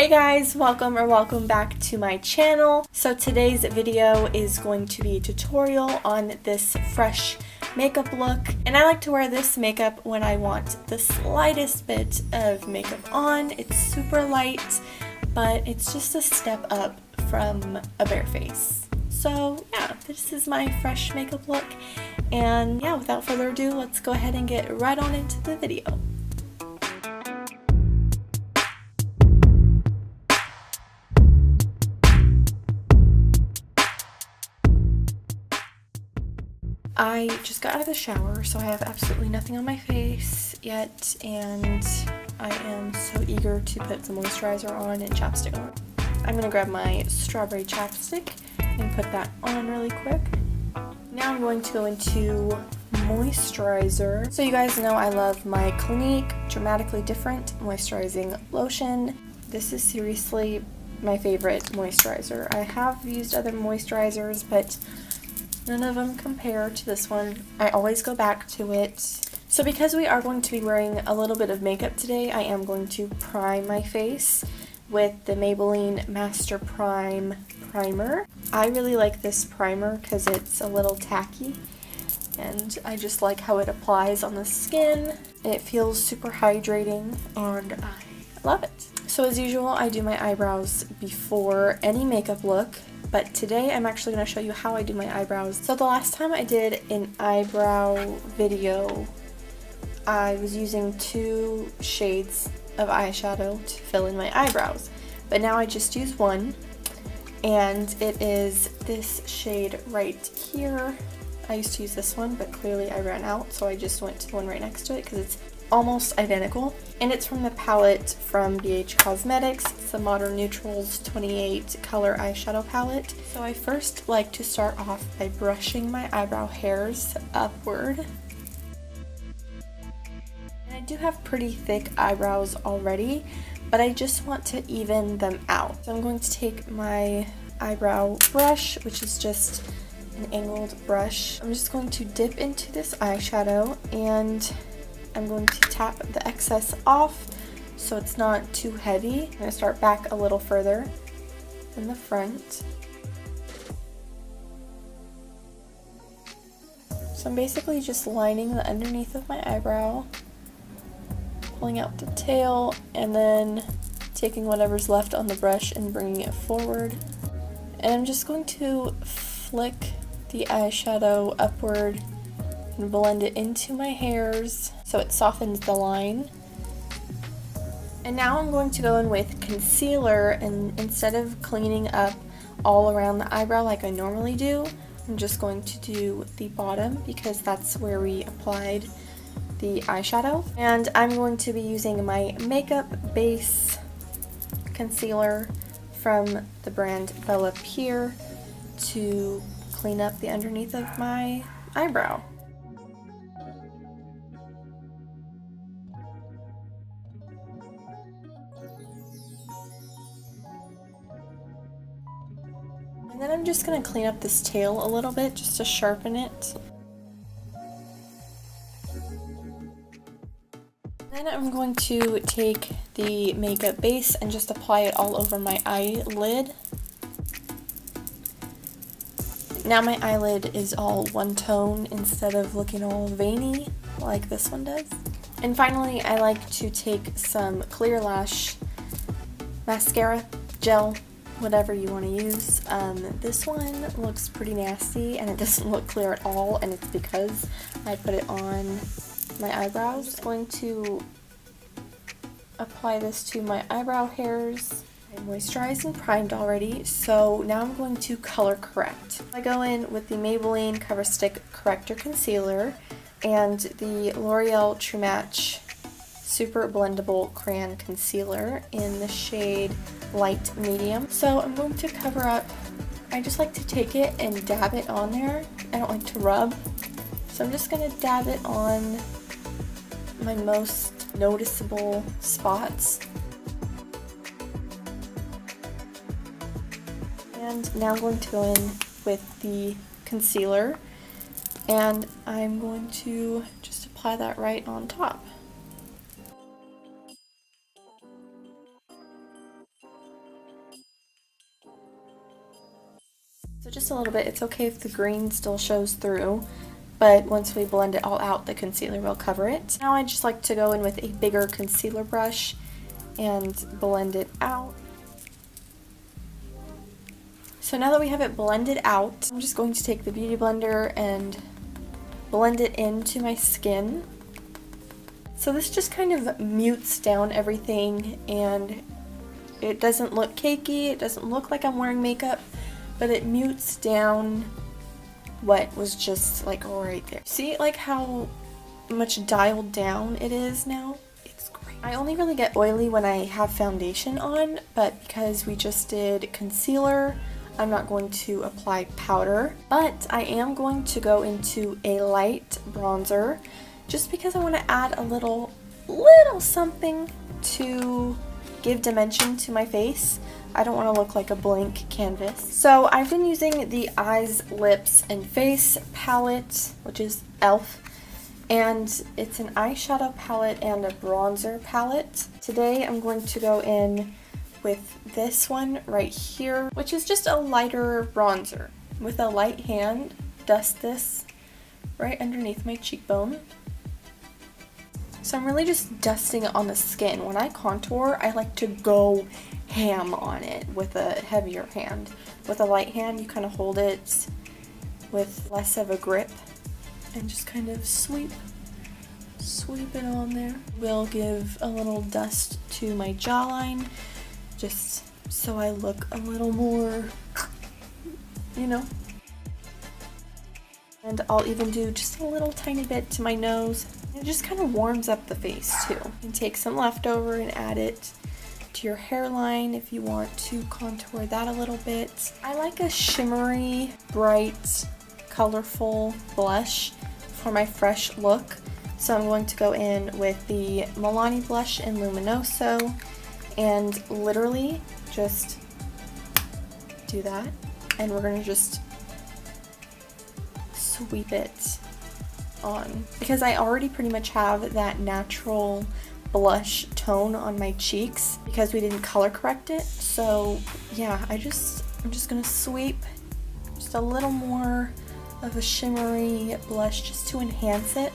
Hey guys, welcome back to my channel. So today's video is going to be a tutorial on this fresh makeup look, and I like to wear this makeup when I want the slightest bit of makeup on. It's super light, but it's just a step up from a bare face. So yeah, this is my fresh makeup look, and yeah, without further ado, let's go ahead and get right on into the video. I just got out of the shower, so I have absolutely nothing on my face yet, and I am so eager to put the moisturizer on and chapstick on. I'm going to grab my strawberry chapstick and put that on really quick. Now I'm going to go into moisturizer. So you guys know I love my Clinique Dramatically Different Moisturizing Lotion. This is seriously my favorite moisturizer. I have used other moisturizers, but none of them compare to this one. I always go back to it. So because we are going to be wearing a little bit of makeup today, I am going to prime my face with the Maybelline Master Prime Primer. I really like this primer because it's a little tacky, and I just like how it applies on the skin. It feels super hydrating, and I love it. So as usual, I do my eyebrows before any makeup look. But today I'm actually going to show you how I do my eyebrows. So the last time I did an eyebrow video, I was using 2 shades of eyeshadow to fill in my eyebrows. But now I just use one, and it is this shade right here. I used to use this one, but clearly I ran out, so I just went to the one right next to it because it's almost identical. And it's from the palette from BH Cosmetics. It's the Modern Neutrals 28 color eyeshadow palette. So I first like to start off by brushing my eyebrow hairs upward. And I do have pretty thick eyebrows already, but I just want to even them out. So I'm going to take my eyebrow brush, which is just an angled brush. I'm just going to dip into this eyeshadow, and I'm going to tap the excess off so it's not too heavy. I'm going to start back a little further in the front. So I'm basically just lining the underneath of my eyebrow, pulling out the tail, and then taking whatever's left on the brush and bringing it forward. And I'm just going to flick the eyeshadow upward and blend it into my hairs so it softens the line. And now I'm going to go in with concealer, and instead of cleaning up all around the eyebrow like I normally do, I'm just going to do the bottom because that's where we applied the eyeshadow. And I'm going to be using my Makeup Base concealer from the brand Bella Pierre to clean up the underneath of my eyebrow. And then I'm just going to clean up this tail a little bit just to sharpen it. Then I'm going to take the Makeup Base and just apply it all over my eyelid. Now my eyelid is all one tone instead of looking all veiny like this one does. And finally, I like to take some Clear Lash mascara, gel, whatever you want to use. This one looks pretty nasty and it doesn't look clear at all, and it's because I put it on my eyebrows. I'm just going to apply this to my eyebrow hairs. I'm moisturized and primed already, so now I'm going to color correct. I go in with the Maybelline Cover Stick Corrector Concealer and the L'Oreal True Match Super Blendable Crayon Concealer in the shade Light Medium. So I'm going to cover up. I just like to take it and dab it on there. I don't like to rub. So I'm just going to dab it on my most noticeable spots. And now I'm going to go in with the concealer, and I'm going to just apply apply that right on top. So just a little bit. It's okay if the green still shows through, but once we blend it all out, the concealer will cover it. Now I just like to go in with a bigger concealer brush and blend it out. So now that we have it blended out, I'm just going to take the Beauty Blender and blend it into my skin. So this just kind of mutes down everything, and it doesn't look cakey, it doesn't look like I'm wearing makeup, but it mutes down what was just like right there. See like how much dialed down it is now? It's great. I only really get oily when I have foundation on, but because we just did concealer, I'm not going to apply powder, but I am going to go into a light bronzer just because I want to add a little something to give dimension to my face. I don't want to look like a blank canvas. So I've been using the Eyes, Lips, and Face palette, which is e.l.f. And it's an eyeshadow palette and a bronzer palette. Today I'm going to go in with this one right here, which is just a lighter bronzer. With a light hand, dust this right underneath my cheekbone. So I'm really just dusting it on the skin. When I contour, I like to go ham on it with a heavier hand. With a light hand, you kind of hold it with less of a grip and just kind of sweep it on there. We'll give a little dust to my jawline, just so I look a little more, you know. And I'll even do just a little tiny bit to my nose. It just kind of warms up the face too. You can take some leftover and add it to your hairline if you want to contour that a little bit. I like a shimmery, bright, colorful blush for my fresh look. So I'm going to go in with the Milani blush in Luminoso and literally just do that. And we're going to just sweep it on. Because I already pretty much have that natural blush tone on my cheeks because we didn't color correct it. So yeah, I'm just gonna sweep just a little more of a shimmery blush just to enhance it.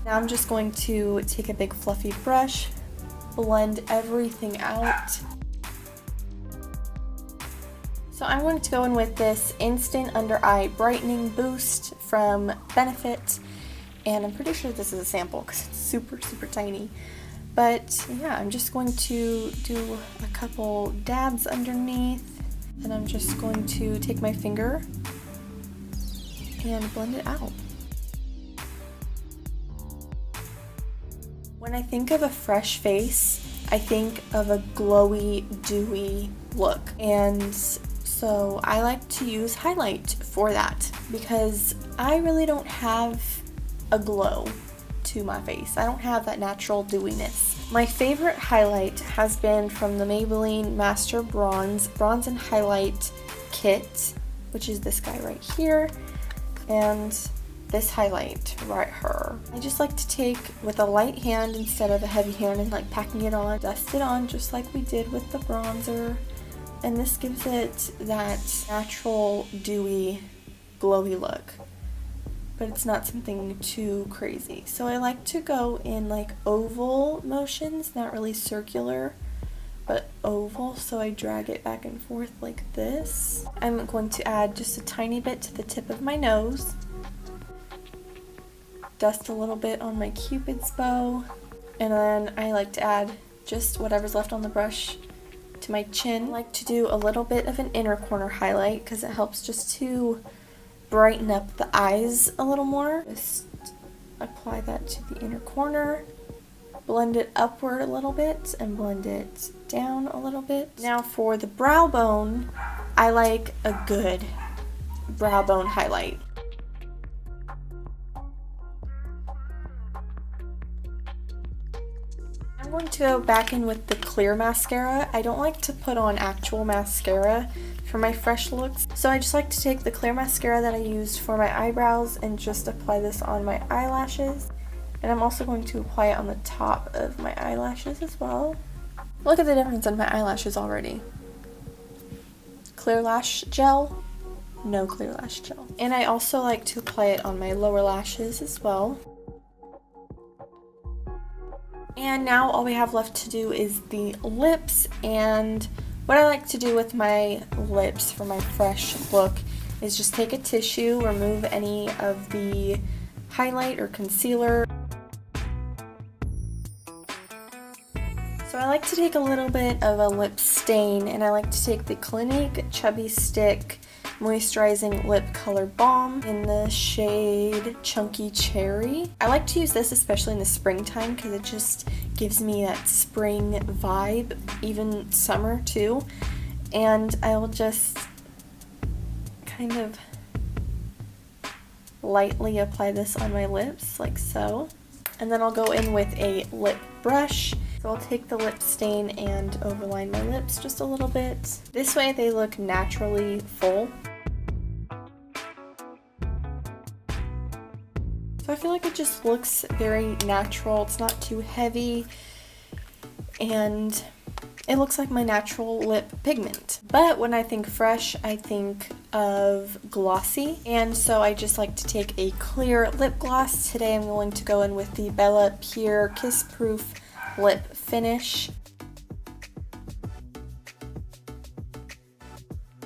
Now I'm just going to take a big fluffy brush, blend everything out. So I'm going to go in with this Instant Under Eye Brightening Boost from Benefit, and I'm pretty sure this is a sample because it's super tiny. But yeah, I'm just going to do a couple dabs underneath, and I'm just going to take my finger and blend it out. When I think of a fresh face, I think of a glowy, dewy look, and so I like to use highlight for that because I really don't have a glow to my face. I don't have that natural dewiness. My favorite highlight has been from the Maybelline Master Bronze and Highlight Kit, which is this guy right here, and this highlight right here. I just like to take with a light hand instead of a heavy hand and like packing it on, dust it on just like we did with the bronzer. And this gives it that natural, dewy, glowy look. But it's not something too crazy. So I like to go in like oval motions, not really circular, but oval. So I drag it back and forth like this. I'm going to add just a tiny bit to the tip of my nose. Dust a little bit on my Cupid's bow. And then I like to add just whatever's left on the brush to my chin. I like to do a little bit of an inner corner highlight because it helps just to brighten up the eyes a little more. Just apply that to the inner corner, blend it upward a little bit and blend it down a little bit. Now for the brow bone, I like a good brow bone highlight. I'm going to go back in with the clear mascara. I don't like to put on actual mascara for my fresh looks, so I just like to take the clear mascara that I used for my eyebrows and just apply this on my eyelashes. And I'm also going to apply it on the top of my eyelashes as well. Look at the difference in my eyelashes already. Clear lash gel no clear lash gel. And I also like to apply it on my lower lashes as well. And now all we have left to do is the lips, and what I like to do with my lips for my fresh look is just take a tissue, remove any of the highlight or concealer. So I like to take a little bit of a lip stain, and I like to take the Clinique Chubby Stick Moisturizing Lip Color Balm in the shade Chunky Cherry. I like to use this especially in the springtime because it just gives me that spring vibe, even summer too. And I will just kind of lightly apply this on my lips like so. And then I'll go in with a lip brush. So I'll take the lip stain and overline my lips just a little bit. This way they look naturally full. So I feel like it just looks very natural. It's not too heavy, and it looks like my natural lip pigment. But when I think fresh, I think of glossy, and so I just like to take a clear lip gloss. Today I'm going to go in with the Bella Pure Kiss Proof Lip Finish.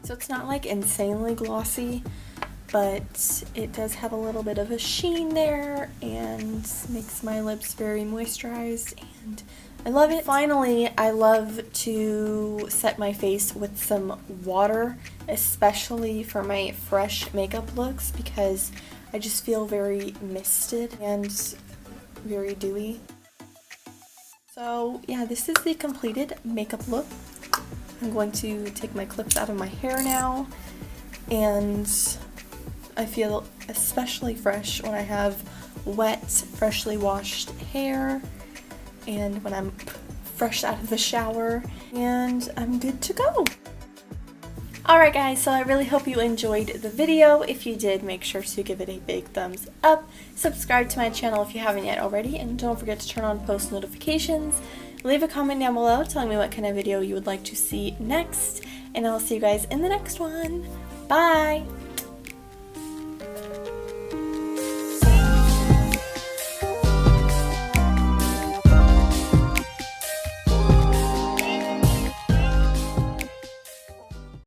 So it's not like insanely glossy, but it does have a little bit of a sheen there and makes my lips very moisturized, and I love it. Finally, I love to set my face with some water, especially for my fresh makeup looks, because I just feel very misted and very dewy. So yeah, this is the completed makeup look. I'm going to take my clips out of my hair now, and I feel especially fresh when I have wet, freshly washed hair, and when I'm fresh out of the shower, and I'm good to go. Alright guys, so I really hope you enjoyed the video. If you did, make sure to give it a big thumbs up. Subscribe to my channel if you haven't yet already, and don't forget to turn on post notifications. Leave a comment down below telling me what kind of video you would like to see next, and I'll see you guys in the next one. Bye!